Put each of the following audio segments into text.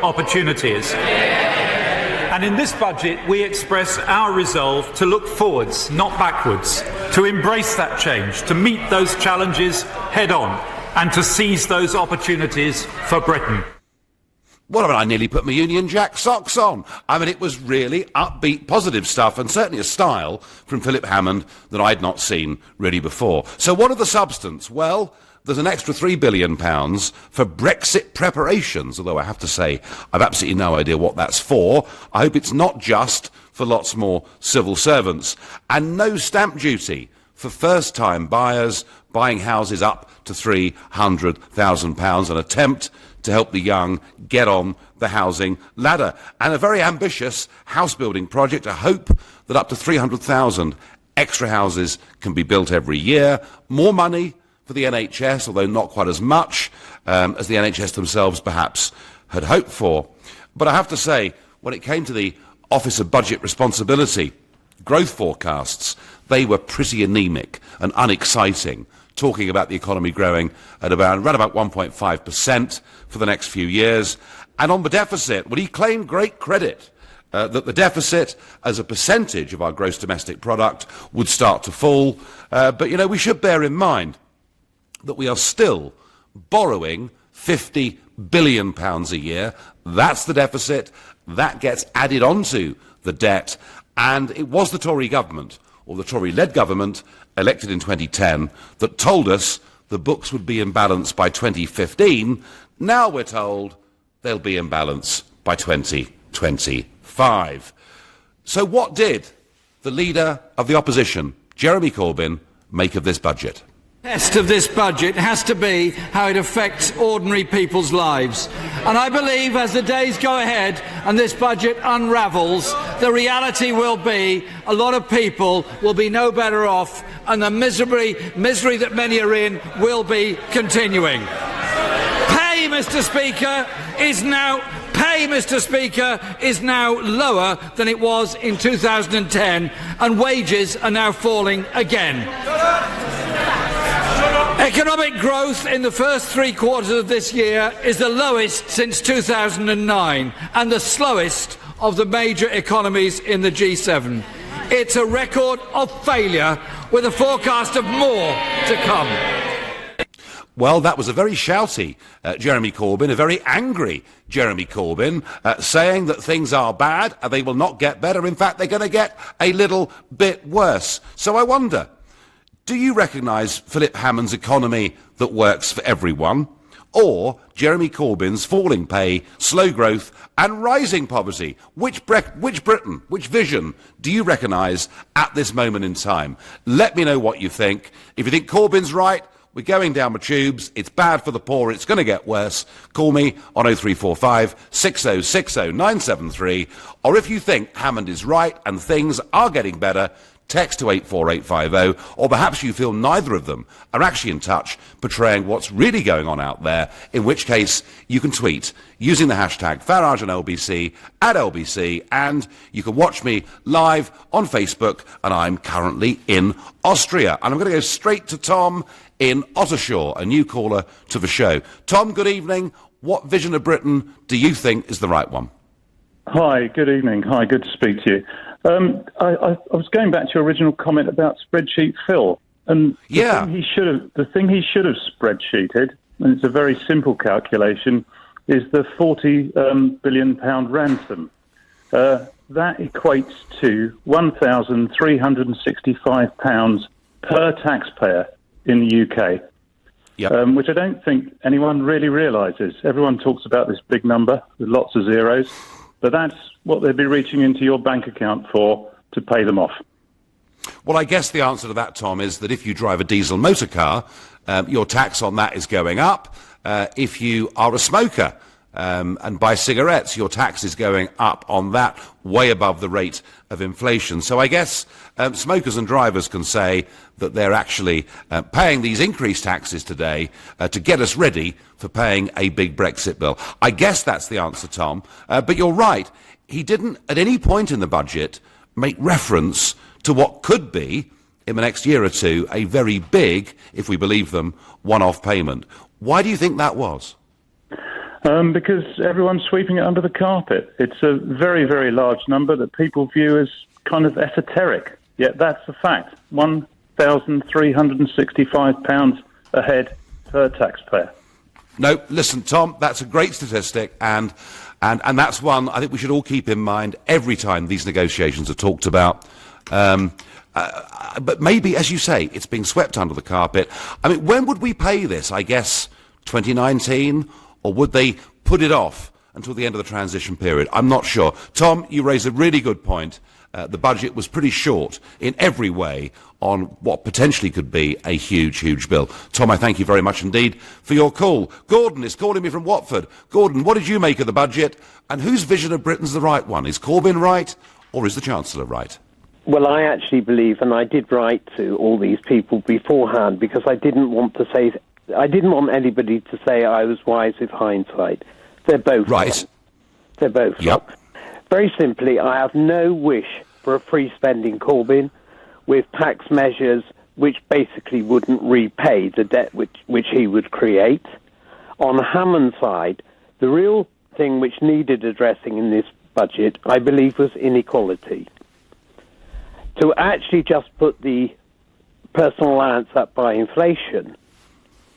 opportunities. And in this budget, we express our resolve to look forwards, not backwards, to embrace that change, to meet those challenges head on, and to seize those opportunities for Britain. Well, I nearly put my Union Jack socks on. I mean, it was really upbeat, positive stuff, and certainly a style from Philip Hammond that I'd not seen really before. So what are the substance? Well, there's an extra £3 billion for Brexit preparations, although I have to say I've absolutely no idea what that's for. I hope it's not just for lots more civil servants. And no stamp duty for first-time buyers buying houses up to £300,000, an attempt to help the young get on the housing ladder. And a very ambitious house-building project, a hope that up to 300,000 extra houses can be built every year. More money for the NHS, although not quite as much as the NHS themselves perhaps had hoped for. But I have to say, when it came to the Office of Budget Responsibility, growth forecasts, they were pretty anemic and unexciting, talking about the economy growing at around about 1.5% for the next few years. And on the deficit, well, he claimed great credit that the deficit as a percentage of our gross domestic product would start to fall. But, you know, we should bear in mind that we are still borrowing £50 billion a year. That's the deficit. That gets added onto the debt. And it was the Tory government, or the Tory-led government, elected in 2010, that told us the books would be in balance by 2015. Now we're told they'll be in balance by 2025. So what did the leader of the opposition, Jeremy Corbyn, make of this budget? The test of this budget has to be how it affects ordinary people's lives. And I believe as the days go ahead and this budget unravels, the reality will be a lot of people will be no better off and the misery that many are in will be continuing. Pay, Mr. Speaker, is now lower than it was in 2010 and wages are now falling again. Economic growth in the first 3 quarters of this year is the lowest since 2009 and the slowest of the major economies in the G7. It's a record of failure with a forecast of more to come. Well, that was a very shouty Jeremy Corbyn, a very angry Jeremy Corbyn, saying that things are bad and they will not get better. In fact, they're going to get a little bit worse. So I wonder, do you recognise Philip Hammond's economy that works for everyone, or Jeremy Corbyn's falling pay, slow growth and rising poverty? Which Britain, which vision do you recognise at this moment in time? Let me know what you think. If you think Corbyn's right, we're going down the tubes, it's bad for the poor, it's going to get worse, call me on 0345 6060 973. Or if you think Hammond is right and things are getting better, text to 84850, or perhaps you feel neither of them are actually in touch portraying what's really going on out there, in which case you can tweet using the hashtag Farage and LBC at LBC, and you can watch me live on Facebook, and I'm currently in Austria. And I'm going to go straight to Tom in Ottershaw, a new caller to the show. Tom, good evening. What vision of Britain do you think is the right one? Hi, good evening. Hi, good to speak to you. I was going back to your original comment about spreadsheet Phil, and the thing he should have spreadsheeted, and it's a very simple calculation, is the £40 billion ransom. That equates to £1,365 per taxpayer in the UK, which I don't think anyone really realises. Everyone talks about this big number with lots of zeros, but that's what they'd be reaching into your bank account for to pay them off. Well, I guess the answer to that, Tom, is that if you drive a diesel motor car, your tax on that is going up. If you are a smoker and buy cigarettes, your tax is going up on that, way above the rate of inflation. So I guess smokers and drivers can say that they're actually paying these increased taxes today to get us ready for paying a big Brexit bill. I guess that's the answer, Tom. But you're right. He didn't, at any point in the budget, make reference to what could be, in the next year or two, a very big, if we believe them, one-off payment. Why do you think that was? Because everyone's sweeping it under the carpet. It's a very, very large number that people view as kind of esoteric. Yet that's the fact. £1,365 a head per taxpayer. No, listen, Tom, that's a great statistic, and that's one I think we should all keep in mind every time these negotiations are talked about. But maybe, as you say, it's being swept under the carpet. I mean, when would we pay this? I guess 2019, or would they put it off until the end of the transition period? I'm not sure. Tom, you raise a really good point. The budget was pretty short in every way on what potentially could be a huge, huge bill. Tom, I thank you very much indeed for your call. Gordon is calling me from Watford. Gordon, what did you make of the budget, and whose vision of Britain's the right one? Is Corbyn right, or is the Chancellor right? Well, I actually believe, and I did write to all these people beforehand because I didn't want anybody to say I was wise with hindsight. They're both right. wrong. They're both wrong. Very simply, I have no wish for a free spending Corbyn with tax measures which basically wouldn't repay the debt which he would create. On Hammond's side, the real thing which needed addressing in this budget, I believe, was inequality. To actually just put the personal allowance up by inflation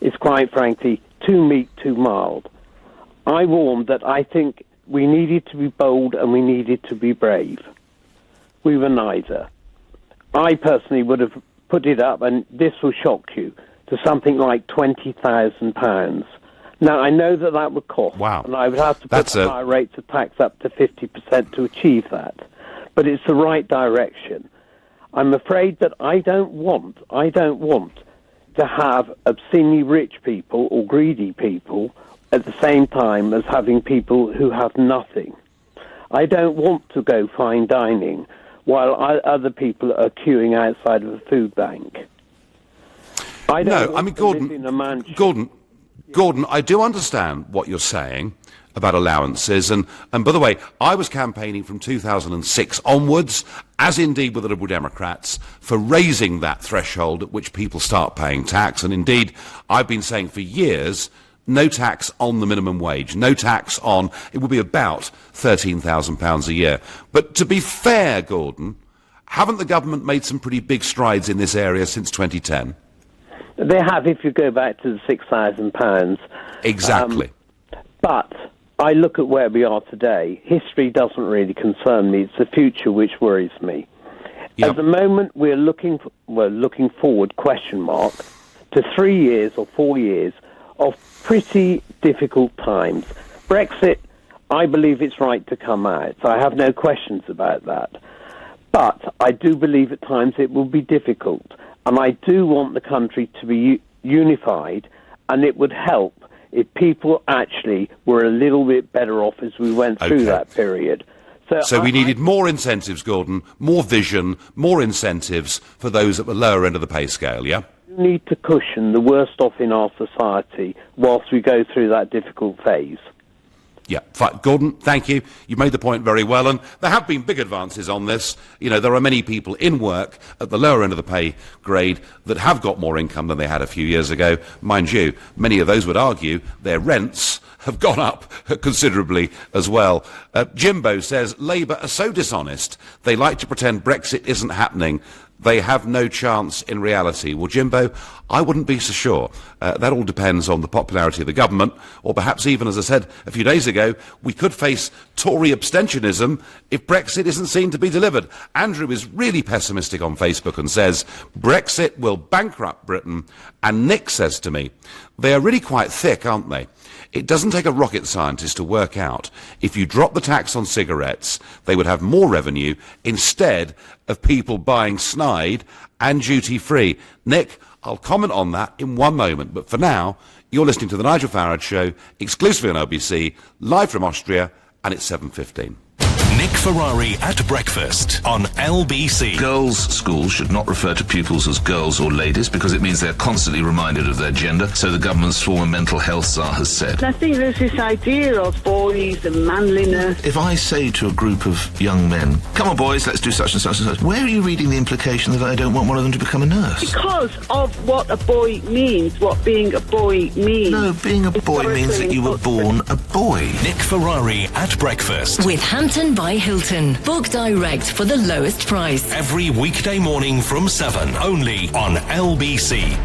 is, quite frankly, too meek, too mild. I warned that I think we needed to be bold and we needed to be brave. We were neither. I personally would have put it up, and this will shock you, to something like £20,000. Now, I know that would cost. Wow. And I would have to put the higher rates of tax up to 50% to achieve that. But it's the right direction. I'm afraid that I don't want to have obscenely rich people or greedy people at the same time as having people who have nothing. I don't want to go fine dining while other people are queuing outside of a food bank. Gordon, I do understand what you're saying about allowances, and by the way, I was campaigning from 2006 onwards, as indeed were the Liberal Democrats, for raising that threshold at which people start paying tax, and indeed I've been saying for years, no tax on the minimum wage, no tax on, it will be about £13,000 a year. But to be fair, Gordon, haven't the government made some pretty big strides in this area since 2010? They have, if you go back to the £6,000. Exactly. But I look at where we are today. History doesn't really concern me. It's the future which worries me. Yep. At the moment, we're looking forward, to 3 years or 4 years of pretty difficult times. Brexit, I believe it's right to come out. So I have no questions about that. But I do believe at times it will be difficult. And I do want the country to be unified, and it would help if people actually were a little bit better off as we went through that period. So we needed more incentives, Gordon, more vision, more incentives for those at the lower end of the pay scale, yeah? We need to cushion the worst off in our society whilst we go through that difficult phase. Yeah, fine. Gordon, thank you. You made the point very well, and there have been big advances on this. You know, there are many people in work at the lower end of the pay grade that have got more income than they had a few years ago. Mind you, many of those would argue their rents have gone up considerably as well. Jimbo says, Labour are so dishonest, they like to pretend Brexit isn't happening. They have no chance in reality. Well, Jimbo, I wouldn't be so sure. That all depends on the popularity of the government, or perhaps even, as I said a few days ago, we could face Tory abstentionism if Brexit isn't seen to be delivered. Andrew is really pessimistic on Facebook and says, Brexit will bankrupt Britain. And Nick says to me, they are really quite thick, aren't they? It doesn't take a rocket scientist to work out if you drop the tax on cigarettes, they would have more revenue instead of people buying snide and duty-free. Nick, I'll comment on that in one moment, but for now, you're listening to The Nigel Farage Show, exclusively on LBC, live from Austria, and it's 7:15. Nick Ferrari at breakfast on LBC. Girls' schools should not refer to pupils as girls or ladies because it means they're constantly reminded of their gender, so the government's former mental health czar has said. I think there's this idea of boys and manliness. If I say to a group of young men, come on boys, let's do such and such and such, where are you reading the implication that I don't want one of them to become a nurse? Because of what a boy means, what being a boy means. No, being a boy means that you were born a boy. boy. Nick Ferrari at breakfast. With Hampton by Hilton. Book direct for the lowest price. Every weekday morning from 7, only on LBC.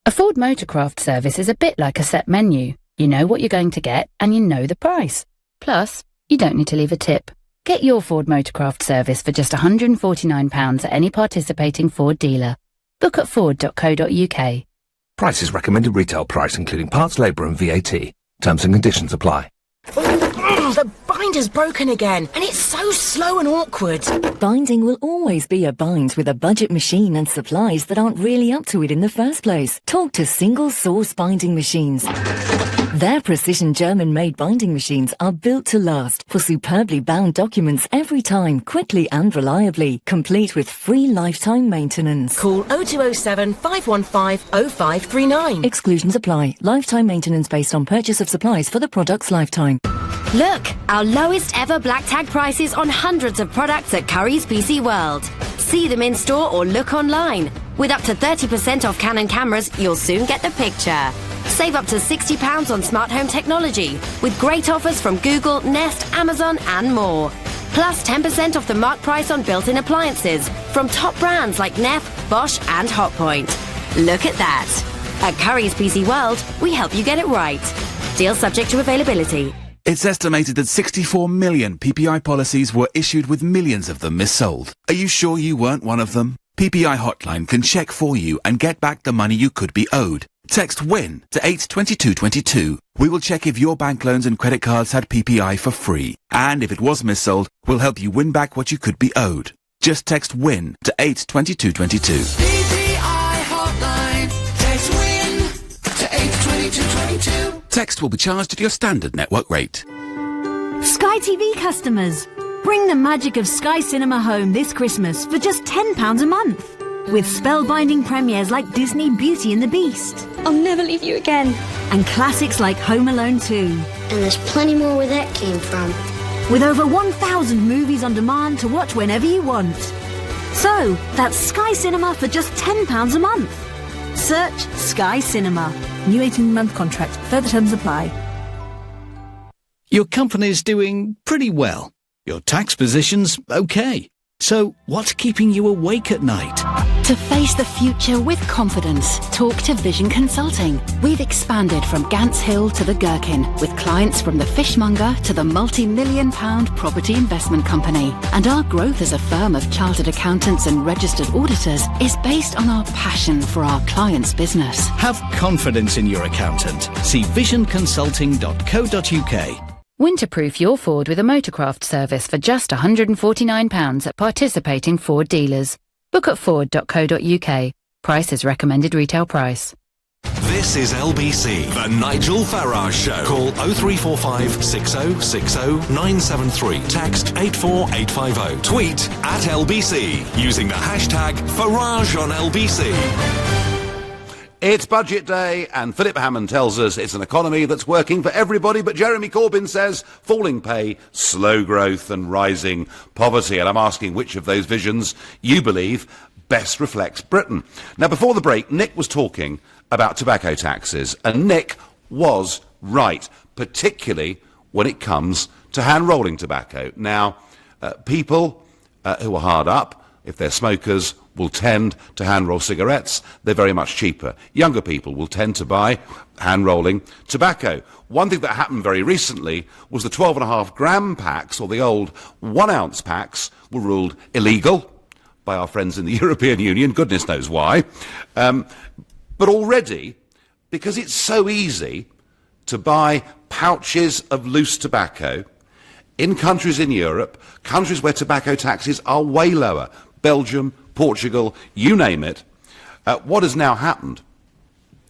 A Ford Motorcraft service is a bit like a set menu. You know what you're going to get and you know the price. Plus, you don't need to leave a tip. Get your Ford Motorcraft service for just £149 at any participating Ford dealer. Book at ford.co.uk. Prices recommended retail price including parts, labour and VAT. Terms and conditions apply. The binder's broken again, and it's so slow and awkward. Binding will always be a bind with a budget machine and supplies that aren't really up to it in the first place. Talk to Single Source Binding Machines. Their precision German-made binding machines are built to last for superbly bound documents every time, quickly and reliably, complete with free lifetime maintenance. Call 0207 515 0539. Exclusions apply. Lifetime maintenance based on purchase of supplies for the product's lifetime. Look, our lowest ever black tag prices on hundreds of products at Currys PC World. See them in store or look online. With up to 30% off Canon cameras, you'll soon get the picture. Save up to £60 on smart home technology, with great offers from Google, Nest, Amazon and more. Plus 10% off the mark price on built-in appliances from top brands like Neff, Bosch and Hotpoint. Look at that. At Currys PC World, we help you get it right. Deal subject to availability. It's estimated that 64 million PPI policies were issued with millions of them missold. Are you sure you weren't one of them? PPI Hotline can check for you and get back the money you could be owed. Text WIN to 82222. We will check if your bank loans and credit cards had PPI for free. And if it was missold, we'll help you win back what you could be owed. Just text WIN to 82222. PPI Hotline. Text WIN to 82222. Text will be charged at your standard network rate. Sky TV customers, bring the magic of Sky Cinema home this Christmas for just £10 a month. With spellbinding premieres like Disney Beauty and the Beast. I'll never leave you again. And classics like Home Alone 2. And there's plenty more where that came from. With over 1,000 movies on demand to watch whenever you want. So, that's Sky Cinema for just £10 a month. Search Sky Cinema. New 18-month contract. Further terms apply. Your company's doing pretty well. Your tax position's okay. So, what's keeping you awake at night? To face the future with confidence, talk to Vision Consulting. We've expanded from Gants Hill to the Gherkin, with clients from the fishmonger to the multi-million-pound property investment company. And our growth as a firm of chartered accountants and registered auditors is based on our passion for our clients' business. Have confidence in your accountant. See visionconsulting.co.uk. Winterproof your Ford with a Motorcraft service for just £149 at participating Ford dealers. Book at ford.co.uk. Price is recommended retail price. This is LBC, the Nigel Farage Show. Call 0345 6060 973. Text 84850. Tweet at LBC using the hashtag Farage on LBC. It's budget day, and Philip Hammond tells us it's an economy that's working for everybody, but Jeremy Corbyn says falling pay, slow growth and rising poverty. And I'm asking which of those visions you believe best reflects Britain. Now, before the break, Nick was talking about tobacco taxes, and Nick was right, particularly when it comes to hand-rolling tobacco. Now, people who are hard up, if they're smokers, will tend to hand-roll cigarettes. They're very much cheaper. Younger people will tend to buy hand-rolling tobacco. One thing that happened very recently was the 12.5 gram packs, or the old 1 ounce packs, were ruled illegal by our friends in the European Union. Goodness knows why. But already, because it's so easy to buy pouches of loose tobacco in countries in Europe, countries where tobacco taxes are way lower, Belgium, Portugal, you name it, what has now happened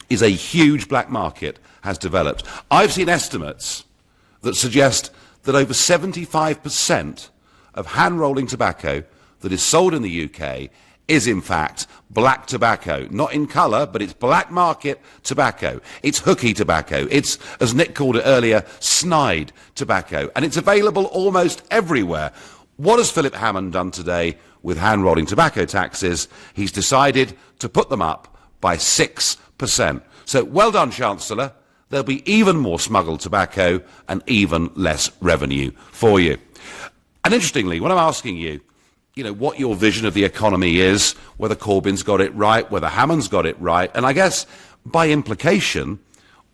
is a huge black market has developed. I've seen estimates that suggest that over 75% of hand-rolling tobacco that is sold in the UK is in fact black tobacco. Not in colour, but it's black market tobacco. It's hooky tobacco. It's, as Nick called it earlier, snide tobacco. And it's available almost everywhere. What has Philip Hammond done today with hand-rolling tobacco taxes? He's decided to put them up by 6%. So well done, Chancellor. there'll be even more smuggled tobacco and even less revenue for you. And interestingly, when I'm asking you, what your vision of the economy is, whether Corbyn's got it right, whether Hammond's got it right, and I guess by implication,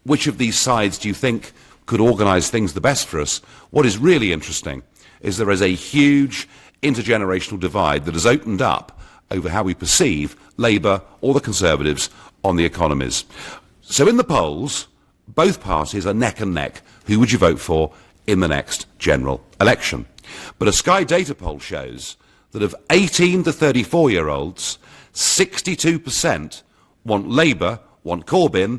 which of these sides do you think could organise things the best for us? What is really interesting is there is a huge intergenerational divide that has opened up over how we perceive Labour or the Conservatives on the economies. So in the polls, both parties are neck and neck. Who would you vote for in the next general election? But a Sky Data poll shows that of 18 to 34-year-olds, 62% want Labour, want Corbyn,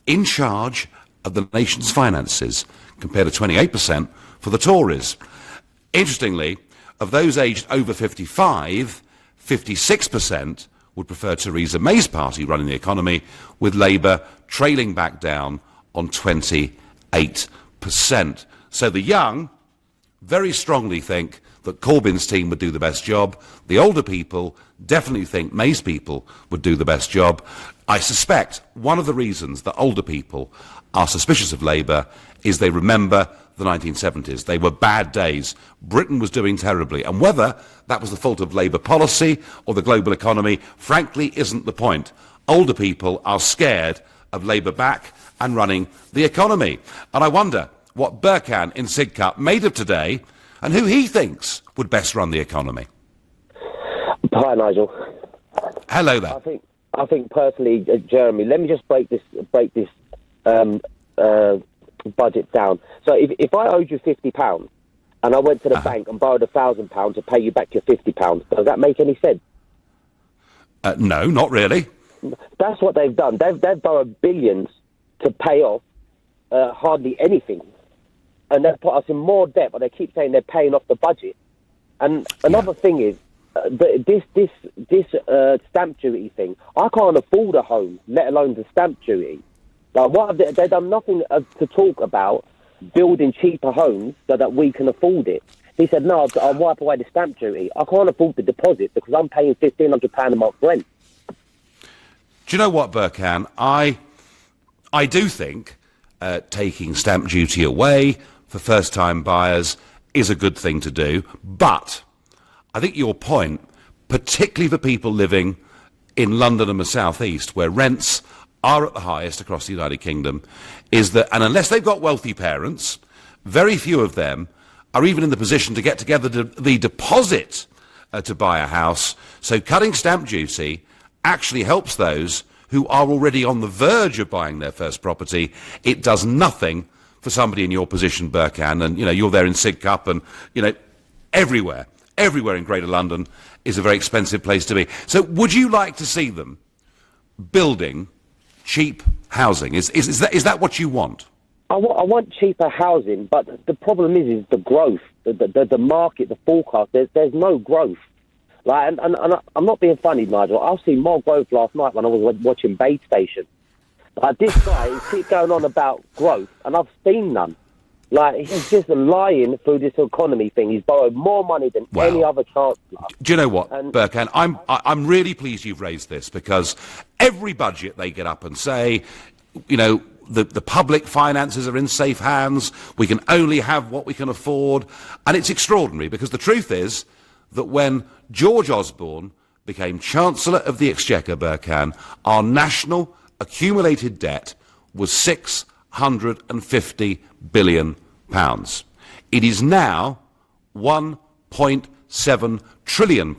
in charge of the nation's finances, compared to 28% for the Tories. Interestingly, of those aged over 55, 56% would prefer Theresa May's party running the economy, with Labour trailing back down on 28%. So the young very strongly think that Corbyn's team would do the best job. The older people definitely think May's people would do the best job. I suspect one of the reasons that older people are suspicious of Labour is they remember the 1970s. They were bad days. Britain was doing terribly. And whether that was the fault of Labour policy or the global economy, frankly, isn't the point. Older people are scared of Labour back and running the economy. And I wonder what Burkhan in Sidcup made of today and who he thinks would best run the economy. Hi, Nigel. Hello there. I think personally, Jeremy, let me just break this budget down. So if I owed you £50 and I went to the bank and borrowed £1,000 to pay you back your £50, does that make any sense? No, not really. That's what they've done. They've borrowed billions to pay off hardly anything. And they've put us in more debt, but they keep saying they're paying off the budget. And another thing is, this stamp duty thing, I can't afford a home, let alone the stamp duty. Like, what have they've done nothing to talk about building cheaper homes so that we can afford it. He said, no, I'll wipe away the stamp duty. I can't afford the deposit because I'm paying £1,500 a month rent. Do you know what, Burkhan? I do think taking stamp duty away for first-time buyers is a good thing to do, but I think your point, particularly for people living in London and the South East, where rents are at the highest across the United Kingdom, is that, and unless they've got wealthy parents, very few of them are even in the position to get together the deposit to buy a house. So cutting stamp duty actually helps those who are already on the verge of buying their first property. It does nothing for somebody in your position, Burkhan, and you're there in Sidcup, and everywhere in Greater London is a very expensive place to be. So would you like to see them building cheap housing? Is that what you want? I want cheaper housing, but the problem is the growth, the market, the forecast. There's no growth. Like, and I'm not being funny, Nigel. I've seen more growth last night when I was watching Bait Station. Like, this guy keeps going on about growth, and I've seen none. Like, he's just lying through this economy thing. He's borrowed more money than any other chancellor. Do you know what, Burkhan? I'm really pleased you've raised this, because every budget they get up and say, the public finances are in safe hands, we can only have what we can afford. And it's extraordinary, because the truth is that when George Osborne became Chancellor of the Exchequer, Burkhan, our national accumulated debt was £650 billion. It is now £1.7 trillion,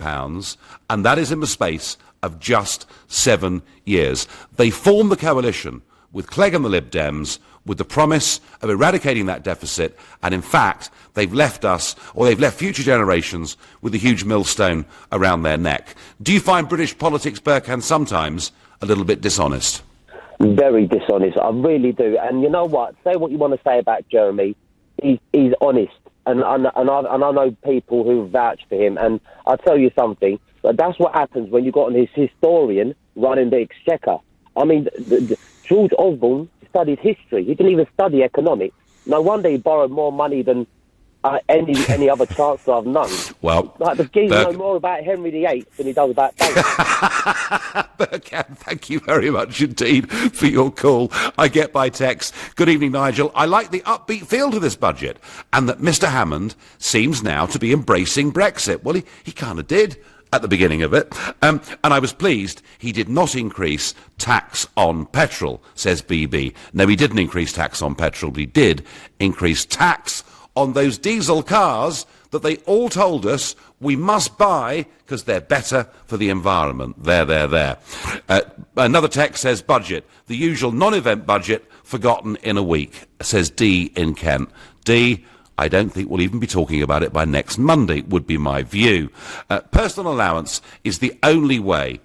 and that is in the space of just 7 years. They formed the coalition with Clegg and the Lib Dems with the promise of eradicating that deficit, and in fact they've left us, or they've left future generations, with a huge millstone around their neck. Do you find British politics, Burkhan, sometimes a little bit dishonest? Very dishonest, I really do. And you know what? Say what you want to say about Jeremy. He's honest, and I know people who vouch for him. And I'll tell you something. That's what happens when you've got an historian running the Exchequer. I mean, George Osborne studied history. He didn't even study economics. No wonder he borrowed more money than any other Chancellor I've known. Well, like the geese know more about Henry VIII than he does about David. Berkham, thank you very much indeed for your call. I get by text. Good evening, Nigel. I like the upbeat feel to this budget, and that Mr. Hammond seems now to be embracing Brexit. Well, he kind of did at the beginning of it. And I was pleased he did not increase tax on petrol, says BB. No, he didn't increase tax on petrol, but he did increase tax on those diesel cars that they all told us we must buy because they're better for the environment. There. Another text says budget. The usual non-event budget forgotten in a week, says D in Kent. D, I don't think we'll even be talking about it by next Monday, would be my view. Personal allowance is the only way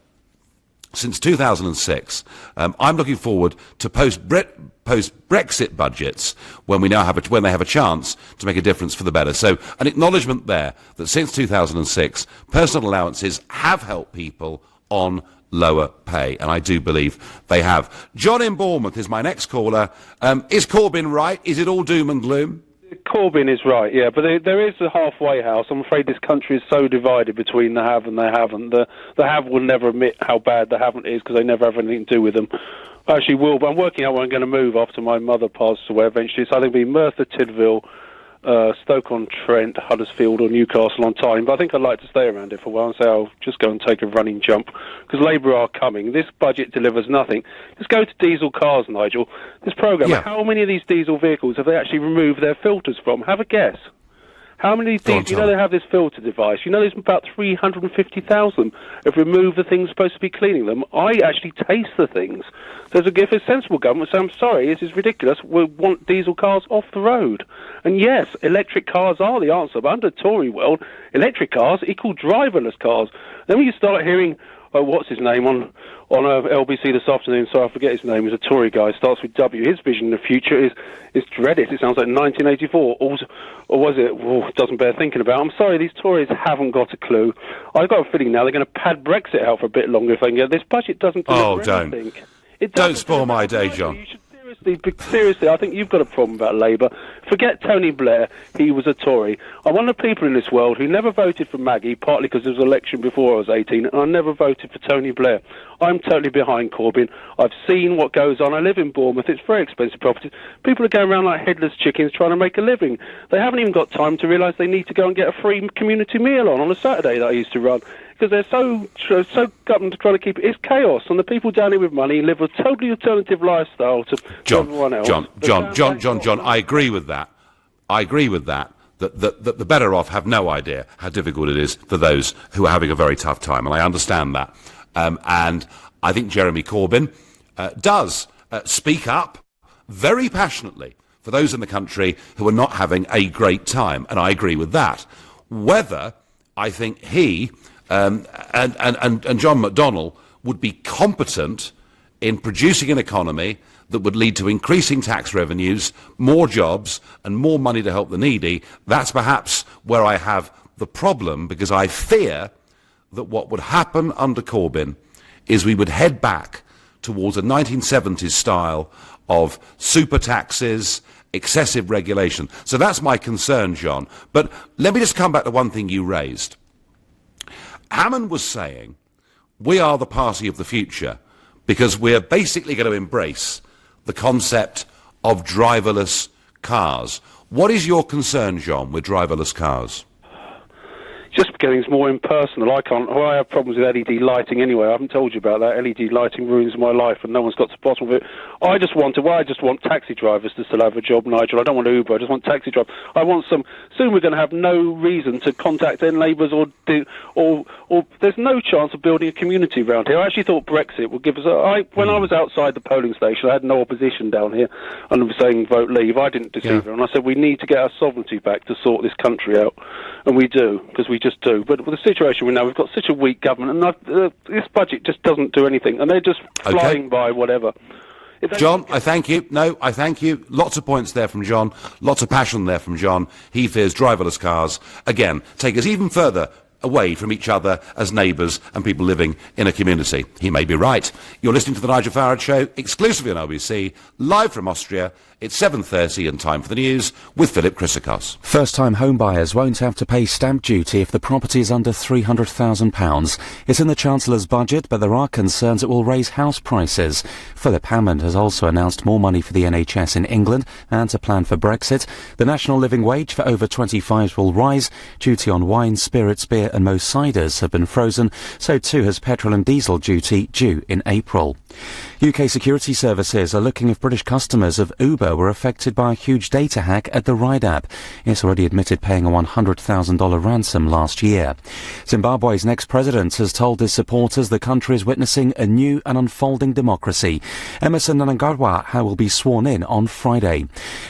since 2006. I'm looking forward to post-Brexit budgets when they have a chance to make a difference for the better. So an acknowledgement there that since 2006, personal allowances have helped people on lower pay, and I do believe they have. John in Bournemouth is my next caller. Is Corbyn right? Is it all doom and gloom? Corbyn is right, yeah, but there is a halfway house. I'm afraid this country is so divided between the have and the haven't. The have will never admit how bad the haven't is because they never have anything to do with them. I actually will, but I'm working out where I'm going to move after my mother passes away eventually. So I think it'll be Merthyr Tydfil, Stoke-on-Trent, Huddersfield or Newcastle on time. But I think I'd like to stay around it for a while and say I'll just go and take a running jump because Labour are coming. This budget delivers nothing. Just go to diesel cars, Nigel. This programme, how many of these diesel vehicles have they actually removed their filters from? Have a guess. How many diesel, you know they have this filter device, you know there's about 350,000 have removed the things supposed to be cleaning them. I actually taste the things. So if a sensible government say, I'm sorry, this is ridiculous, we want diesel cars off the road. And yes, electric cars are the answer, but under Tory world, electric cars equal driverless cars. Then when you start hearing, what's his name on LBC this afternoon, so I forget his name, he's a Tory guy, starts with W. His vision in the future is dreaded. It sounds like 1984, or was it? It doesn't bear thinking about. I'm sorry, these Tories haven't got a clue. I've got a feeling now they're going to pad Brexit out for a bit longer if they can get this budget doesn't deliver anything. Don't spoil my day, John. Seriously, I think you've got a problem about Labour. Forget Tony Blair, he was a Tory. I'm one of the people in this world who never voted for Maggie, partly because there was an election before I was 18, and I never voted for Tony Blair. I'm totally behind Corbyn. I've seen what goes on. I live in Bournemouth. It's very expensive property. People are going around like headless chickens trying to make a living. They haven't even got time to realise they need to go and get a free community meal on a Saturday that I used to run. Because they're so governed to try to keep it. It's chaos, and the people down here with money live a totally alternative lifestyle to everyone else. John, I agree with that. That the better off have no idea how difficult it is for those who are having a very tough time, and I understand that. And I think Jeremy Corbyn does speak up very passionately for those in the country who are not having a great time, and I agree with that. Whether I think he and John McDonnell would be competent in producing an economy that would lead to increasing tax revenues, more jobs, and more money to help the needy, that's perhaps where I have the problem, because I fear that what would happen under Corbyn is we would head back towards a 1970s style of super taxes, excessive regulation. So that's my concern, John. But let me just come back to one thing you raised. Hammond was saying, we are the party of the future because we're basically going to embrace the concept of driverless cars. What is your concern, John, with driverless cars? Just getting more impersonal. I have problems with LED lighting anyway. I haven't told you about that. LED lighting ruins my life and no one's got to the bottom of it. I just want taxi drivers to still have a job, Nigel. I don't want Uber. I just want taxi drivers. Soon we're going to have no reason to contact any Labourers or there's no chance of building a community around here. I actually thought Brexit would give us when I was outside the polling station, I had no opposition down here and I was saying vote leave. I didn't deceive her, and I said we need to get our sovereignty back to sort this country out. And we do, because we just do. But with the situation we know, we've got such a weak government, and this budget just doesn't do anything, and they're just flying by whatever. John, I thank you. No, I thank you. Lots of points there from John. Lots of passion there from John. He fears driverless cars, again, take us even further away from each other as neighbours and people living in a community. He may be right. You're listening to the Nigel Farage Show, exclusively on LBC, live from Austria. It's 7:30 and time for the news with Philip Chryssikos. First-time homebuyers won't have to pay stamp duty if the property is under £300,000. It's in the Chancellor's budget, but there are concerns it will raise house prices. Philip Hammond has also announced more money for the NHS in England and to plan for Brexit. The national living wage for over 25s will rise. Duty on wine, spirits, beer and most ciders have been frozen. So too has petrol and diesel duty due in April. UK security services are looking if British customers of Uber were affected by a huge data hack at the Ride app. It's already admitted paying a $100,000 ransom last year. Zimbabwe's next president has told his supporters the country is witnessing a new and unfolding democracy. Emerson Mnangagwa will be sworn in on Friday.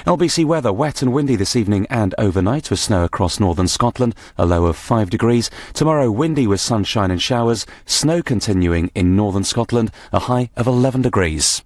LBC weather, wet and windy this evening and overnight with snow across northern Scotland, a low of 5 degrees. Tomorrow windy with sunshine and showers, snow continuing in northern Scotland, a high of 11 degrees.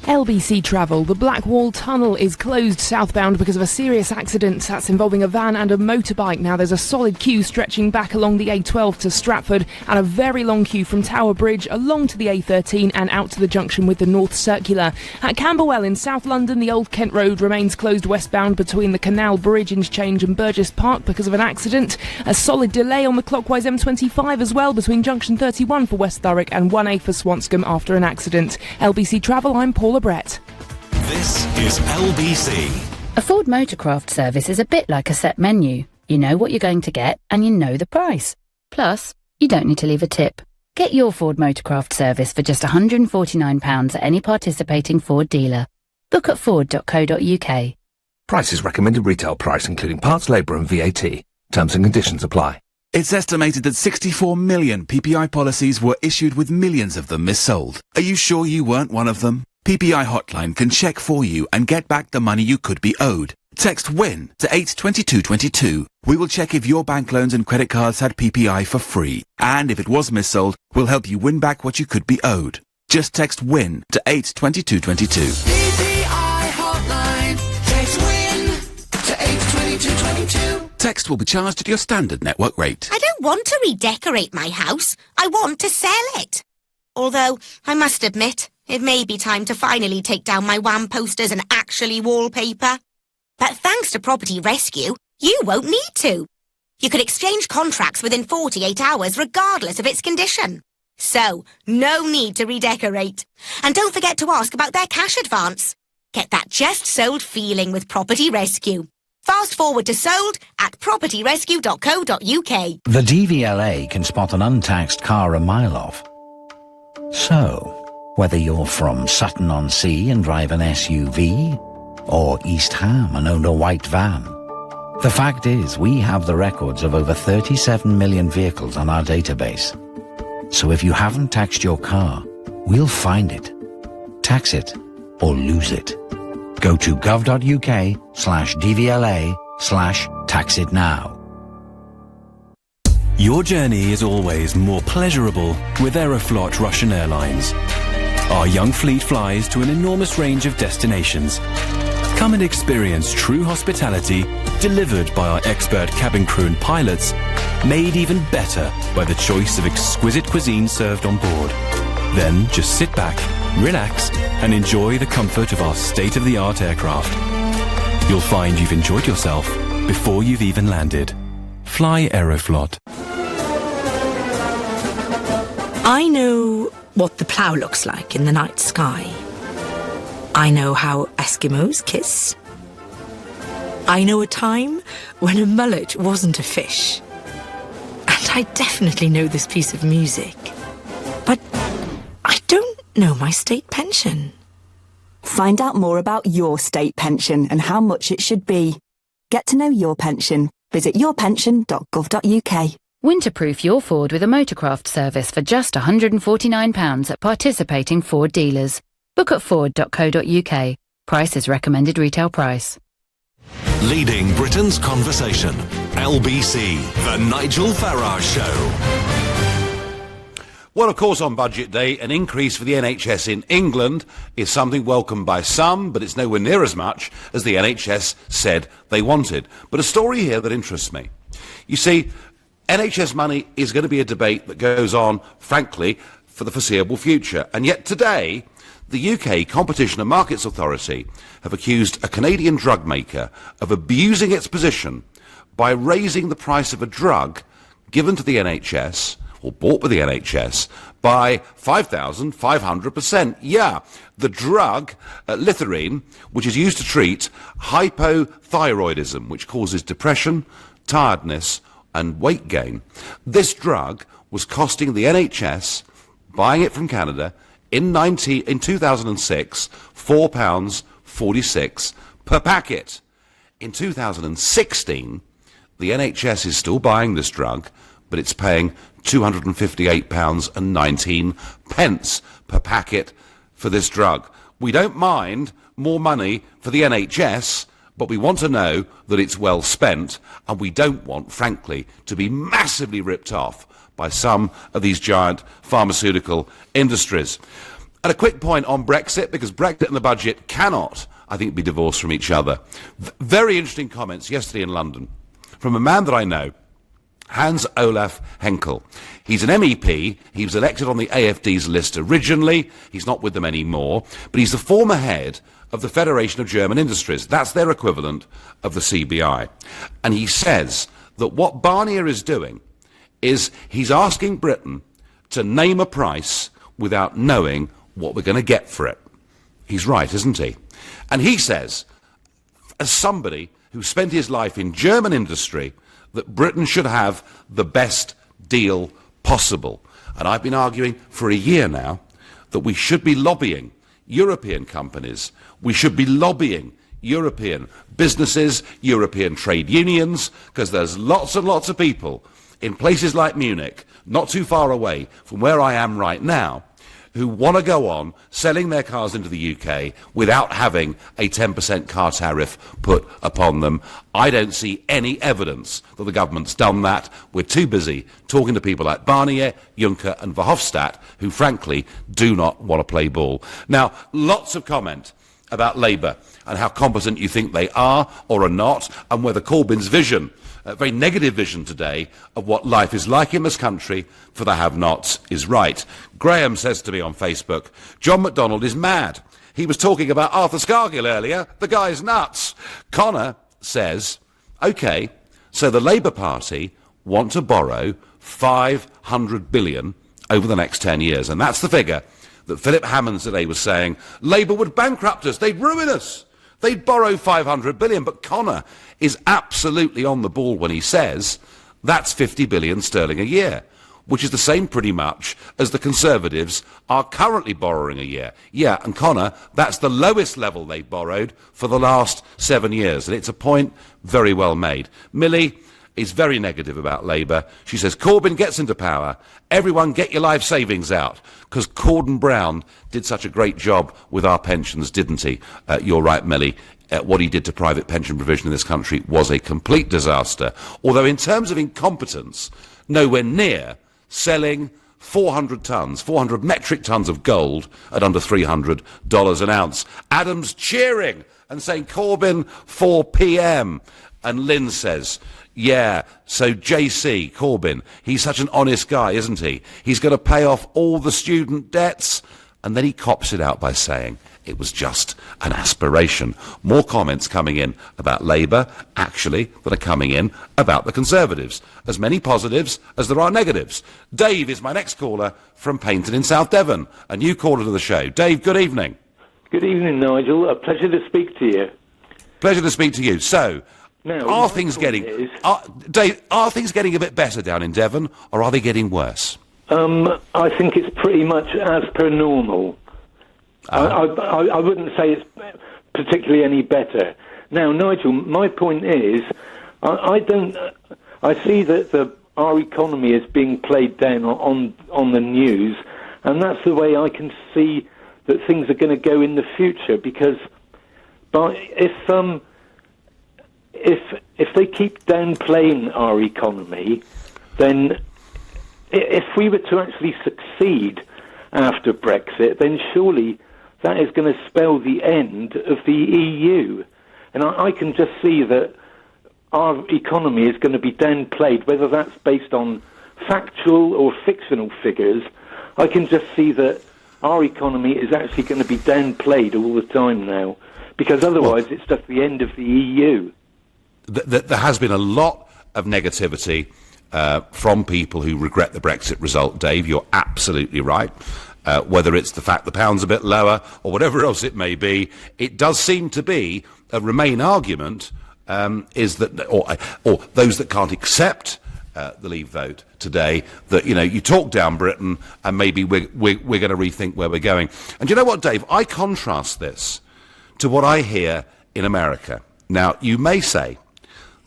LBC Travel. The Blackwall Tunnel is closed southbound because of a serious accident that's involving a van and a motorbike. Now there's a solid queue stretching back along the A12 to Stratford and a very long queue from Tower Bridge along to the A13 and out to the junction with the North Circular. At Camberwell in South London, the Old Kent Road remains closed westbound between the Canal Bridge interchange and Burgess Park because of an accident. A solid delay on the clockwise M25 as well between junction 31 for West Thurrock and 1A for Swanscombe after an accident. LBC Travel, I'm Paula Brett. This is LBC. A Ford Motorcraft service is a bit like a set menu. You know what you're going to get and you know the price. Plus, you don't need to leave a tip. Get your Ford Motorcraft service for just £149 at any participating Ford dealer. Book at ford.co.uk. Price is recommended retail price, including parts, labour and VAT. Terms and conditions apply. It's estimated that 64 million PPI policies were issued with millions of them missold. Are you sure you weren't one of them? PPI Hotline can check for you and get back the money you could be owed. Text WIN to 82222. We will check if your bank loans and credit cards had PPI for free. And if it was missold, we'll help you win back what you could be owed. Just text WIN to 82222. PPI Hotline. Text WIN to 82222. Text will be charged at your standard network rate. I don't want to redecorate my house. I want to sell it. Although, I must admit, it may be time to finally take down my WAM posters and actually wallpaper. But thanks to Property Rescue, you won't need to. You can exchange contracts within 48 hours regardless of its condition. So, no need to redecorate. And don't forget to ask about their cash advance. Get that just sold feeling with Property Rescue. Fast forward to sold at propertyrescue.co.uk. The DVLA can spot an untaxed car a mile off. So, whether you're from Sutton-on-Sea and drive an SUV, or East Ham and own a white van, the fact is we have the records of over 37 million vehicles on our database. So if you haven't taxed your car, we'll find it, tax it, or lose it. Go to gov.uk/DVLA/taxitnow. Your journey is always more pleasurable with Aeroflot Russian Airlines. Our young fleet flies to an enormous range of destinations. Come and experience true hospitality delivered by our expert cabin crew and pilots, made even better by the choice of exquisite cuisine served on board. Then just sit back, relax, and enjoy the comfort of our state-of-the-art aircraft. You'll find you've enjoyed yourself before you've even landed. Fly Aeroflot. I know what the plough looks like in the night sky. I know how Eskimos kiss. I know a time when a mullet wasn't a fish. And I definitely know this piece of music. But I don't know my state pension. Find out more about your state pension and how much it should be. Get to know your pension. Visit yourpension.gov.uk. Winterproof your Ford with a Motorcraft service for just £149 at participating Ford dealers. Book at ford.co.uk. Price is recommended retail price. Leading Britain's conversation. LBC, The Nigel Farage Show. Well, of course, on Budget Day, an increase for the NHS in England is something welcomed by some, but it's nowhere near as much as the NHS said they wanted. But a story here that interests me. You see, NHS money is going to be a debate that goes on, frankly, for the foreseeable future. And yet today, The UK Competition and Markets Authority have accused a Canadian drug maker of abusing its position by raising the price of a drug given to the NHS, or bought by the NHS, by 5,500%. Yeah, the drug, litherine, which is used to treat hypothyroidism, which causes depression, tiredness, and weight gain. This drug was costing the NHS, buying it from Canada, in 2006, £4.46 per packet. In 2016, the NHS is still buying this drug, but it's paying £258.19 per packet for this drug. We don't mind more money for the NHS, but we want to know that it's well spent, and we don't want, frankly, to be massively ripped off by some of these giant pharmaceutical industries. And a quick point on Brexit, because Brexit and the budget cannot, I think, be divorced from each other. Very interesting comments yesterday in London from a man that I know, Hans Olaf Henkel. He's an MEP. He was elected on the AFD's list originally. He's not with them anymore. But he's the former head of the Federation of German Industries. That's their equivalent of the CBI. And he says that what Barnier is doing is he's asking Britain to name a price without knowing what we're going to get for it. He's right, isn't he? And he says, as somebody who spent his life in German industry, that Britain should have the best deal possible. And I've been arguing for a year now that we should be lobbying European companies. We should be lobbying European businesses, European trade unions, because there's lots and lots of people in places like Munich, not too far away from where I am right now, who want to go on selling their cars into the UK without having a 10% car tariff put upon them. I don't see any evidence that the government's done that. We're too busy talking to people like Barnier, Juncker and Verhofstadt, who frankly do not want to play ball. Now, lots of comment about Labour and how competent you think they are or are not, and whether Corbyn's vision, a very negative vision today of what life is like in this country for the have-nots, is right. Graham says to me on Facebook, John McDonnell is mad. He was talking about Arthur Scargill earlier. The guy's nuts. Connor says, OK, so the Labour Party want to borrow $500 billion over the next 10 years. And that's the figure that Philip Hammond today was saying Labour would bankrupt us. They'd ruin us. They'd borrow $500 billion. But Connor is absolutely on the ball when he says that's 50 billion sterling a year, which is the same pretty much as the Conservatives are currently borrowing a year. Yeah, and Connor, that's the lowest level they've borrowed for the last 7 years. And it's a point very well made. Millie is very negative about Labour. She says, Corbyn gets into power, everyone get your life savings out, because Gordon Brown did such a great job with our pensions, didn't he? You're right, Millie. What he did to private pension provision in this country was a complete disaster. Although in terms of incompetence, nowhere near selling 400 metric tons of gold at under $300 an ounce. Adams cheering and saying, Corbyn for PM. And Lynn says, yeah, so JC, Corbyn, he's such an honest guy, isn't he? He's going to pay off all the student debts. And then he cops it out by saying it was just an aspiration. More comments coming in about Labour, actually, that are coming in about the Conservatives. As many positives as there are negatives. Dave is my next caller from Paynton in South Devon. A new caller to the show. Dave, good evening. Good evening, Nigel. A pleasure to speak to you. Pleasure to speak to you. So, now, are things getting Dave, are things getting a bit better down in Devon, or are they getting worse? I think it's pretty much as per normal. I wouldn't say it's particularly any better. Now, Nigel, my point is, I see that our economy is being played down on the news, and that's the way I can see that things are going to go in the future. Because, if they keep downplaying our economy, then if we were to actually succeed after Brexit, then surely that is going to spell the end of the EU. And I can just see that our economy is going to be downplayed, whether that's based on factual or fictional figures. I can just see that our economy is actually going to be downplayed all the time now, because otherwise it's just the end of the EU. There has been a lot of negativity from people who regret the Brexit result, Dave. You're absolutely right. Whether it's the fact the pound's a bit lower or whatever else it may be, it does seem to be a Remain argument, is that, or those that can't accept the Leave vote today, that, you know, you talk down Britain and maybe we're going to rethink where we're going. And you know what, Dave? I contrast this to what I hear in America. Now, you may say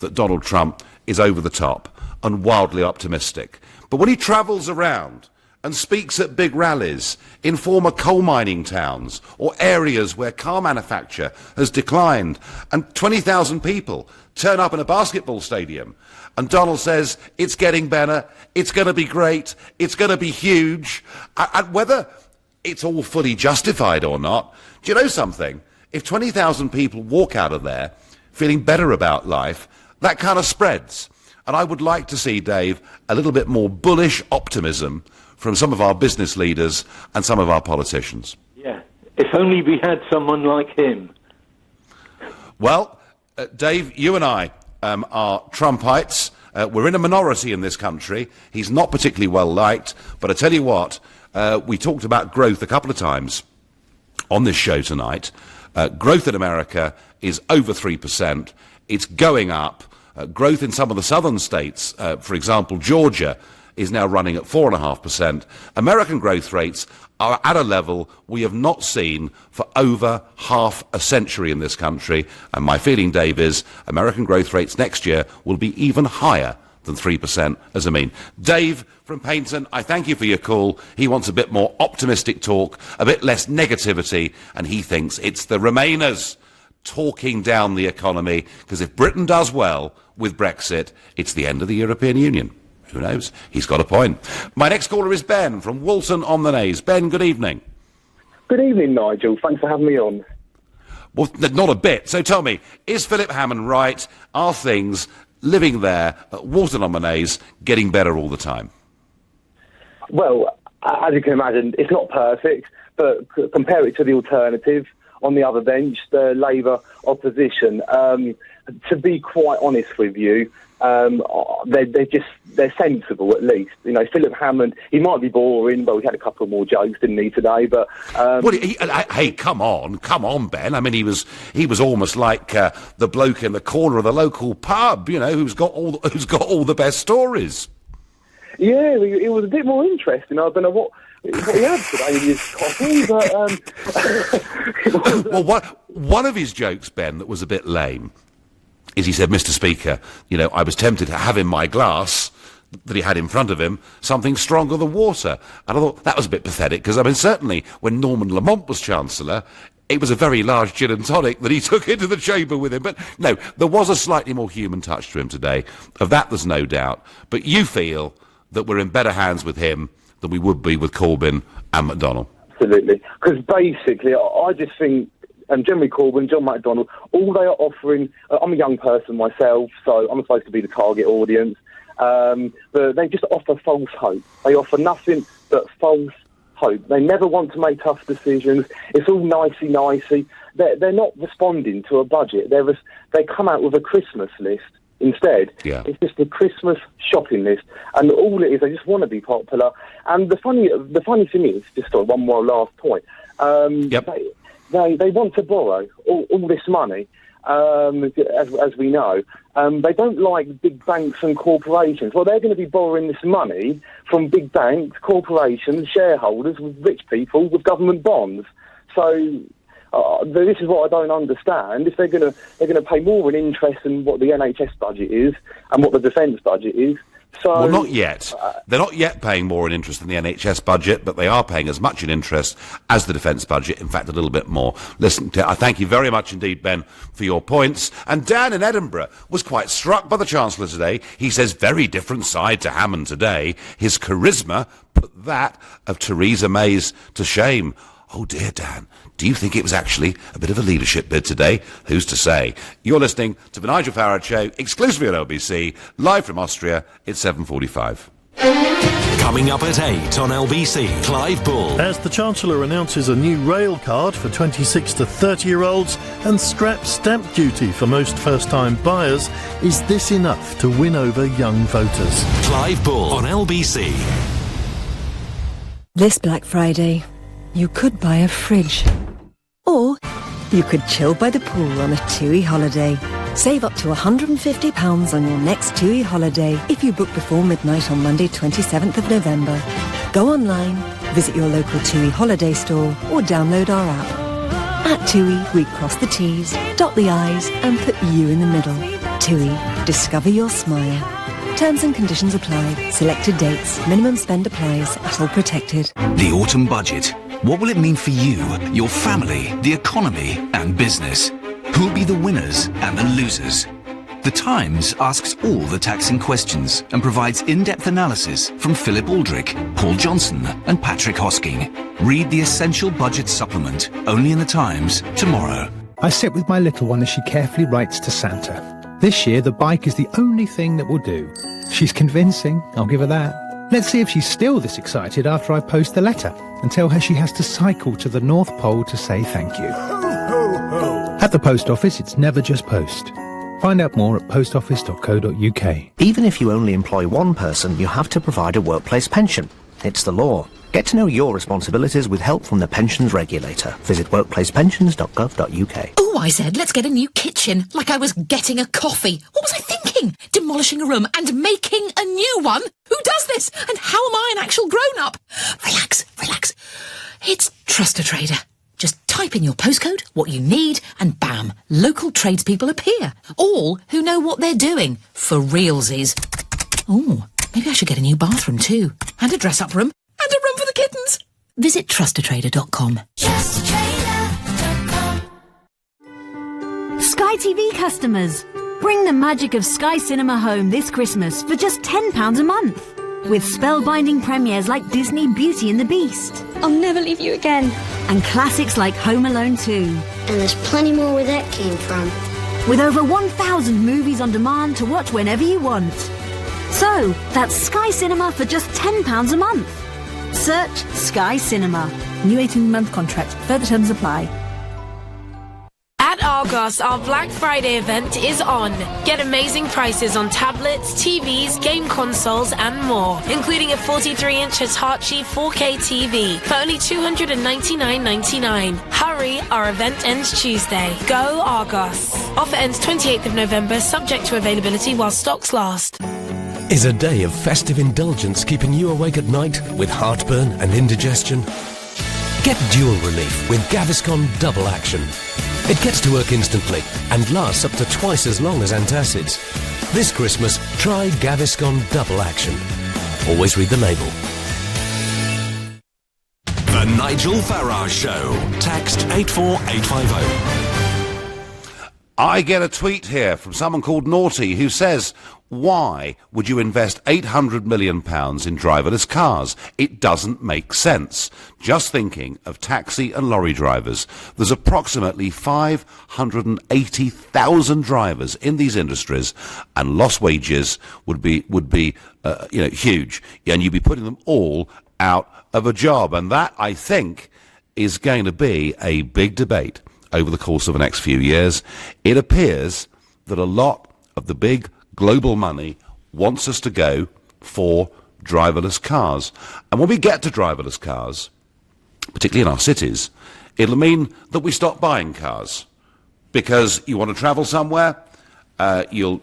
that Donald Trump is over the top and wildly optimistic, but when he travels around and speaks at big rallies in former coal mining towns or areas where car manufacture has declined, and 20,000 people turn up in a basketball stadium, and Donald says, it's getting better, it's going to be great, it's going to be huge, and whether it's all fully justified or not, do you know something? If 20,000 people walk out of there feeling better about life, that kind of spreads. And I would like to see, Dave, a little bit more bullish optimism from some of our business leaders and some of our politicians. Yeah, if only we had someone like him. Well, Dave, you and I are Trumpites. We're in a minority in this country. He's not particularly well liked, but I tell you what, we talked about growth a couple of times on this show tonight. Growth in America is over 3%. It's going up. Growth in some of the southern states, for example, Georgia, is now running at 4.5%. American growth rates are at a level we have not seen for over half a century in this country. And my feeling, Dave, is American growth rates next year will be even higher than 3% as a mean. Dave from Paynton, I thank you for your call. He wants a bit more optimistic talk, a bit less negativity, and he thinks it's the Remainers talking down the economy, because if Britain does well with Brexit, it's the end of the European Union. Who knows? He's got a point. My next caller is Ben from Walton-on-the-Naze. Ben, good evening. Good evening, Nigel. Thanks for having me on. Well, not a bit. So tell me, is Philip Hammond right? Are things living there at Walton-on-the-Naze getting better all the time? Well, as you can imagine, it's not perfect, but compare it to the alternative on the other bench, the Labour opposition. To be quite honest with you, they're sensible at least. You know, Philip Hammond, he might be boring, but we had a couple more jokes, didn't he, today? But hey, come on, Ben. I mean, he was almost like the bloke in the corner of the local pub, you know, who's got all the best stories. Yeah, it was a bit more interesting. I don't know what he had today in his coffee, but well, one of his jokes, Ben, that was a bit lame, is he said, Mr. Speaker, you know, I was tempted to have in my glass that he had in front of him something stronger than water. And I thought that was a bit pathetic, because, I mean, certainly when Norman Lamont was Chancellor, it was a very large gin and tonic that he took into the chamber with him. But no, there was a slightly more human touch to him today. Of that, there's no doubt. But you feel that we're in better hands with him than we would be with Corbyn and McDonnell. Absolutely. Because basically, I just think, Jeremy Corbyn, John McDonnell, all they are offering, I'm a young person myself, so I'm supposed to be the target audience, but they just offer false hope. They offer nothing but false hope. They never want to make tough decisions. It's all nicey-nicey. They're not responding to a budget. They come out with a Christmas list instead. Yeah. It's just a Christmas shopping list, and all it is, they just want to be popular. And the funny thing is, just one more last point, they want to borrow all this money, as we know. They don't like big banks and corporations. Well, they're going to be borrowing this money from big banks, corporations, shareholders, with rich people, with government bonds. So this is what I don't understand. If they're going to pay more in interest than what the NHS budget is and what the defence budget is. So, well, not yet. They're not yet paying more in interest than the NHS budget, but they are paying as much in interest as the defence budget, in fact, a little bit more. Listen, I thank you very much indeed, Ben, for your points. And Dan in Edinburgh was quite struck by the Chancellor today. He says, very different side to Hammond today. His charisma put that of Theresa May's to shame. Oh dear, Dan, do you think it was actually a bit of a leadership bid today? Who's to say? You're listening to the Nigel Farage Show, exclusively on LBC, live from Austria. It's 7:45. Coming up at 8 on LBC, Clive Bull. As the Chancellor announces a new rail card for 26 to 30-year-olds and scraps stamp duty for most first-time buyers, is this enough to win over young voters? Clive Bull on LBC. This Black Friday, you could buy a fridge. Or you could chill by the pool on a TUI holiday. Save up to £150 on your next TUI holiday if you book before midnight on Monday 27th of November. Go online, visit your local TUI holiday store or download our app. At TUI, we cross the T's, dot the I's and put you in the middle. TUI, discover your smile. Terms and conditions apply. Selected dates. Minimum spend applies. At all protected. The autumn budget. What will it mean for you, your family, the economy and business? Who'll be the winners and the losers? The Times asks all the taxing questions and provides in-depth analysis from Philip Aldrich, Paul Johnson and Patrick Hosking. Read the Essential Budget Supplement, only in the Times, tomorrow. I sit with my little one as she carefully writes to Santa. This year, the bike is the only thing that will do. She's convincing, I'll give her that. Let's see if she's still this excited after I post the letter and tell her she has to cycle to the North Pole to say thank you. At the post office, it's never just post. Find out more at postoffice.co.uk. Even if you only employ one person, you have to provide a workplace pension. It's the law. Get to know your responsibilities with help from the pensions regulator. Visit workplacepensions.gov.uk. Oh, I said, let's get a new kitchen, like I was getting a coffee. What was I thinking? Demolishing a room and making a new one? Who does this? And how am I an actual grown-up? Relax, relax. It's Trust a Trader. Just type in your postcode, what you need, and bam, local tradespeople appear. All who know what they're doing. For realsies. Oh, maybe I should get a new bathroom too. And a dress-up room. And a room for the kittens. Visit trustatrader.com. Sky TV customers, bring the magic of Sky Cinema home this Christmas for just £10 a month. With spellbinding premieres like Disney Beauty and the Beast. I'll never leave you again. And classics like Home Alone 2. And there's plenty more where that came from. With over 1,000 movies on demand to watch whenever you want. So, that's Sky Cinema for just £10 a month. Search Sky Cinema. New 18-month contract. Further terms apply. At Argos, our Black Friday event is on. Get amazing prices on tablets, TVs, game consoles and more, including a 43-inch Hitachi 4K TV for only $299.99. Hurry, our event ends Tuesday. Go Argos. Offer ends 28th of November, subject to availability while stocks last. Is a day of festive indulgence keeping you awake at night with heartburn and indigestion? Get dual relief with Gaviscon Double Action. It gets to work instantly and lasts up to twice as long as antacids. This Christmas, try Gaviscon Double Action. Always read the label. The Nigel Farage Show. Text 84850. I get a tweet here from someone called Naughty who says, why would you invest £800 million in driverless cars? It doesn't make sense. Just thinking of taxi and lorry drivers, there's approximately 580,000 drivers in these industries, and lost wages would be huge, and you'd be putting them all out of a job. And that, I think, is going to be a big debate over the course of the next few years. It appears that a lot of the big global money wants us to go for driverless cars. And when we get to driverless cars, particularly in our cities, it'll mean that we stop buying cars. Because you want to travel somewhere, you'll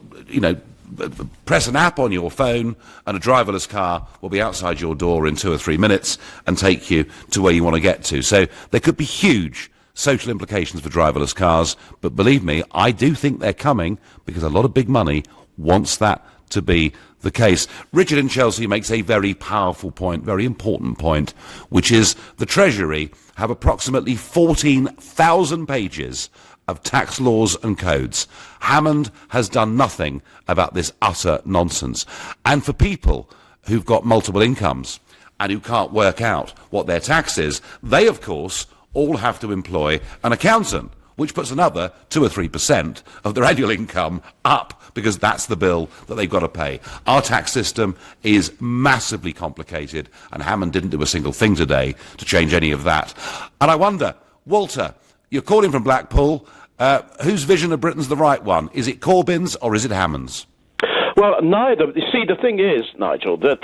press an app on your phone and a driverless car will be outside your door in 2 or 3 minutes and take you to where you want to get to. So there could be huge social implications for driverless cars, but believe me, I do think they're coming because a lot of big money wants that to be the case. Richard in Chelsea makes a very powerful point, very important point, which is the Treasury have approximately 14,000 pages of tax laws and codes. Hammond has done nothing about this utter nonsense. And for people who've got multiple incomes and who can't work out what their tax is, they, of course, all have to employ an accountant which puts another 2 or 3% of their annual income up, because that's the bill that they've got to pay. Our tax system is massively complicated, and Hammond didn't do a single thing today to change any of that. And I wonder, Walter, you're calling from Blackpool, whose vision of Britain's the right one? Is it Corbyn's or is it Hammond's? Well, neither. You see, the thing is, Nigel, that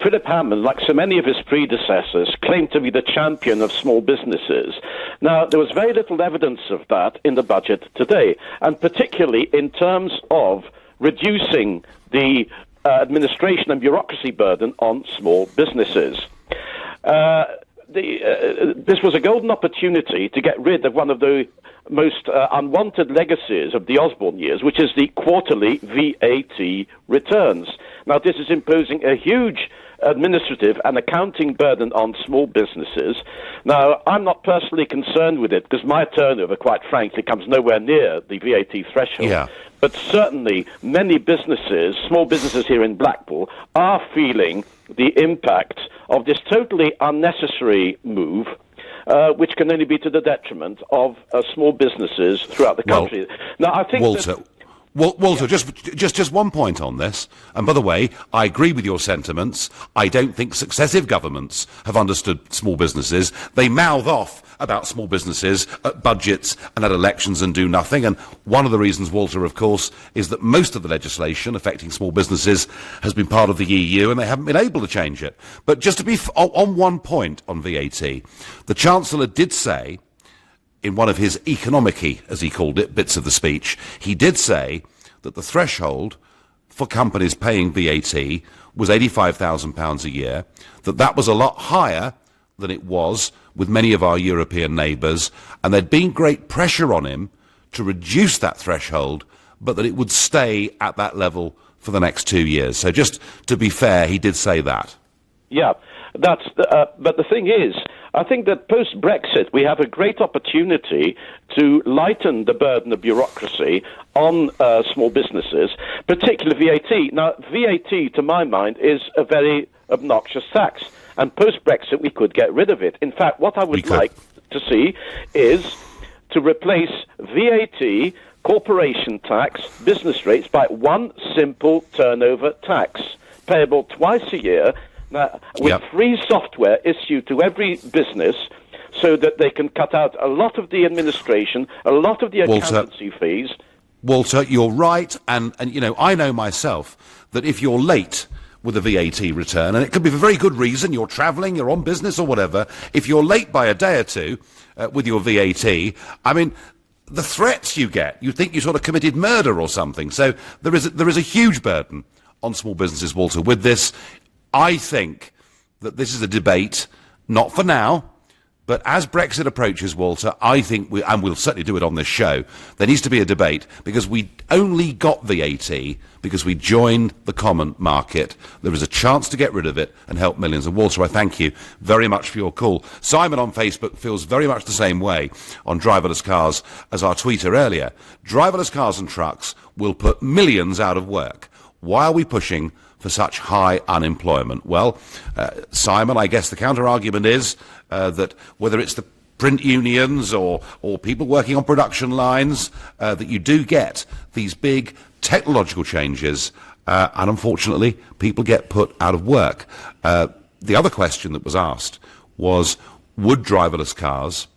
Philip Hammond, like so many of his predecessors, claimed to be the champion of small businesses. Now, there was very little evidence of that in the budget today, and particularly in terms of reducing the administration and bureaucracy burden on small businesses. This was a golden opportunity to get rid of one of the most unwanted legacies of the Osborne years, which is the quarterly VAT returns. Now, this is imposing a huge administrative and accounting burden on small businesses. Now, I'm not personally concerned with it because my turnover, quite frankly, comes nowhere near the VAT threshold. Yeah. But certainly many businesses, small businesses here in Blackpool, are feeling the impact of this totally unnecessary move, which can only be to the detriment of small businesses throughout the country. Now, I think Walter, just one point on this. And by the way, I agree with your sentiments. I don't think successive governments have understood small businesses. They mouth off about small businesses at budgets and at elections and do nothing. And one of the reasons, Walter, of course, is that most of the legislation affecting small businesses has been part of the EU and they haven't been able to change it. But just to be on one point on VAT, the Chancellor did say, in one of his economic-y, as he called it, bits of the speech, he did say that the threshold for companies paying VAT was £85,000 a year, that was a lot higher than it was with many of our European neighbours, and there'd been great pressure on him to reduce that threshold, but that it would stay at that level for the next 2 years. So just to be fair, he did say that. Yeah, but the thing is, I think that post-Brexit we have a great opportunity to lighten the burden of bureaucracy on small businesses, particularly VAT. Now, VAT, to my mind, is a very obnoxious tax, and post-Brexit we could get rid of it. In fact, what I would like to see is to replace VAT, corporation tax, business rates by one simple turnover tax, payable twice a year, with free software issued to every business so that they can cut out a lot of the administration, a lot of the accountancy fees. Walter, you're right, and you know, I know myself that if you're late with a VAT return, and it could be for a very good reason, you're travelling, you're on business or whatever, if you're late by a day or two with your VAT, I mean, the threats you get, you think you sort of committed murder or something. So there is a huge burden on small businesses, Walter, with this. I think that this is a debate, not for now, but as Brexit approaches, Walter, I think, and we'll certainly do it on this show, there needs to be a debate, because we only got VAT because we joined the common market. There is a chance to get rid of it and help millions. And Walter, I thank you very much for your call. Simon on Facebook feels very much the same way on driverless cars as our tweeter earlier. Driverless cars and trucks will put millions out of work. Why are we pushing for such high unemployment? Well, Simon, I guess the counter-argument is that whether it's the print unions or people working on production lines, that you do get these big technological changes, and unfortunately, people get put out of work. The other question that was asked was, would driverless cars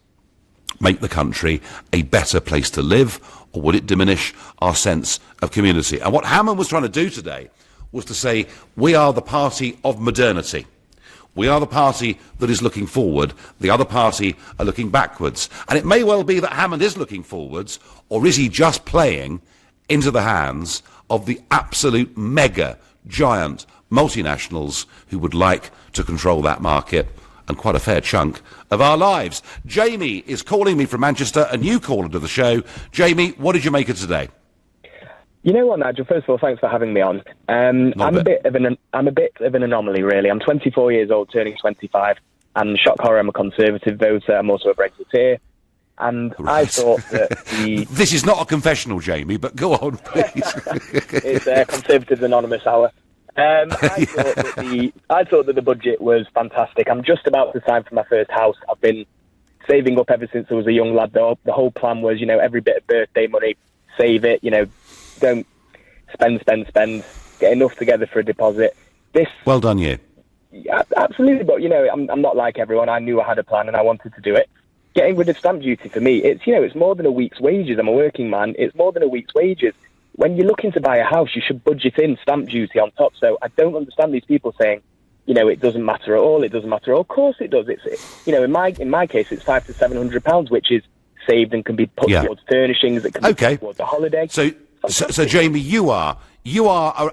make the country a better place to live, or would it diminish our sense of community? And what Hammond was trying to do today was to say, we are the party of modernity. We are the party that is looking forward. The other party are looking backwards. And it may well be that Hammond is looking forwards, or is he just playing into the hands of the absolute mega, giant multinationals who would like to control that market and quite a fair chunk of our lives? Jamie is calling me from Manchester, a new caller to the show. Jamie, what did you make of today? You know what, Nigel? First of all, thanks for having me on. I'm a bit of an anomaly, really. I'm 24 years old, turning 25, and shock horror, I'm a Conservative voter. I'm also a Brexiteer, and right. I thought that This is not a confessional, Jamie, but go on, please. It's Conservatives Anonymous Hour. I thought that the budget was fantastic. I'm just about to sign for my first house. I've been saving up ever since I was a young lad. The whole plan was, every bit of birthday money, save it, don't spend, get enough together for a deposit. Well done, you. Yeah, absolutely, but, I'm not like everyone. I knew I had a plan and I wanted to do it. Getting rid of stamp duty for me, it's more than a week's wages. I'm a working man. It's more than a week's wages. When you're looking to buy a house, you should budget in stamp duty on top. So I don't understand these people saying, it doesn't matter at all. It doesn't matter at all. Of course it does. In my case, it's £500 to £700, which is saved and can be put towards furnishings. That can be put towards a holiday. So Jamie, you are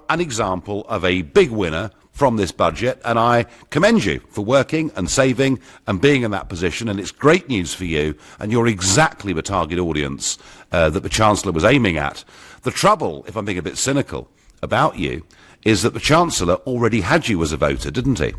an example of a big winner from this budget, and I commend you for working and saving and being in that position, and it's great news for you, and you're exactly the target audience that the Chancellor was aiming at. The trouble, if I'm being a bit cynical about you, is that the Chancellor already had you as a voter, didn't he?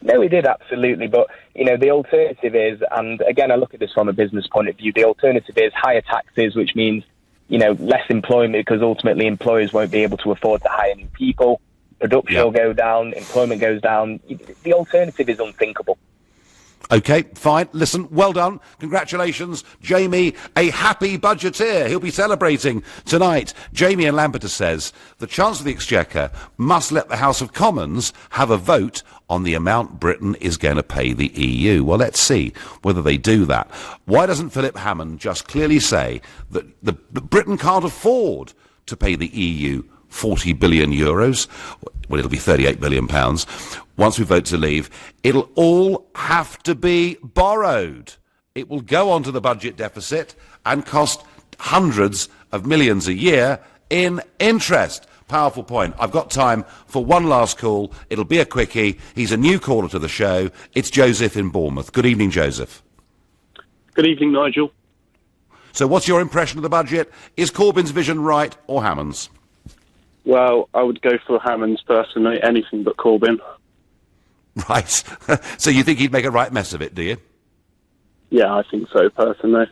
No, he did, absolutely, but, the alternative is, and again, I look at this from a business point of view, the alternative is higher taxes, which means, less employment, because ultimately employers won't be able to afford to hire new people. Production will go down, employment goes down. The alternative is unthinkable. OK, fine. Listen, well done. Congratulations. Jamie, a happy budgeteer. He'll be celebrating tonight. Jamie in Lampeter says, the Chancellor of the Exchequer must let the House of Commons have a vote on the amount Britain is going to pay the EU. Well, let's see whether they do that. Why doesn't Philip Hammond just clearly say that Britain can't afford to pay the EU 40 billion euros, well, it'll be 38 billion pounds, once we vote to leave. It'll all have to be borrowed. It will go onto the budget deficit and cost hundreds of millions a year in interest. Powerful point. I've got time for one last call. It'll be a quickie. He's a new caller to the show. It's Joseph in Bournemouth. Good evening, Joseph. Good evening, Nigel. So what's your impression of the budget? Is Corbyn's vision right or Hammond's? Well, I would go for Hammond's personally, anything but Corbyn. Right. So you think he'd make a right mess of it, do you? Yeah, I think so, personally.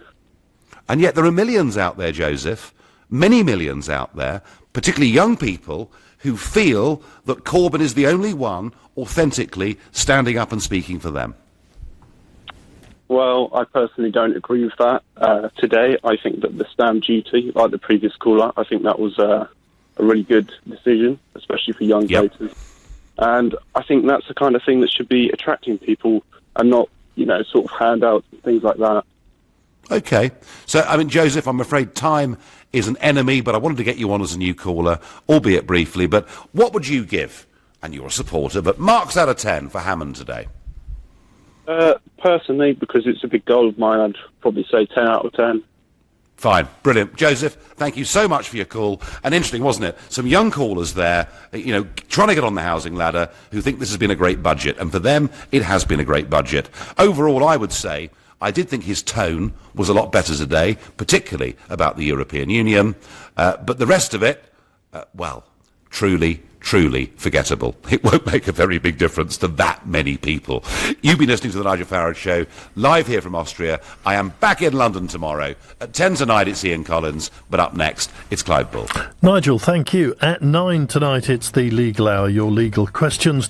And yet there are millions out there, Joseph, many millions out there, particularly young people, who feel that Corbyn is the only one authentically standing up and speaking for them. Well, I personally don't agree with that. Today, I think that the stamp duty, like the previous caller, I think that was a really good decision, especially for young voters. And I think that's the kind of thing that should be attracting people and not, sort of handouts and things like that. OK. So, Joseph, I'm afraid time is an enemy, but I wanted to get you on as a new caller, albeit briefly. But what would you give, and you're a supporter, but marks out of 10 for Hammond today? Personally, because it's a big goal of mine, I'd probably say 10 out of 10. Fine. Brilliant. Joseph, thank you so much for your call. And interesting, wasn't it? Some young callers there, trying to get on the housing ladder, who think this has been a great budget. And for them, it has been a great budget. Overall, I would say, I did think his tone was a lot better today, particularly about the European Union. But the rest of it, truly forgettable. It won't make a very big difference to that many people. You've been listening to the Nigel Farage Show, live here from Austria. I am back in London tomorrow. At 10 tonight, it's Ian Collins, but up next, it's Clive Bull. Nigel, thank you. At 9 tonight, it's the Legal Hour, your legal questions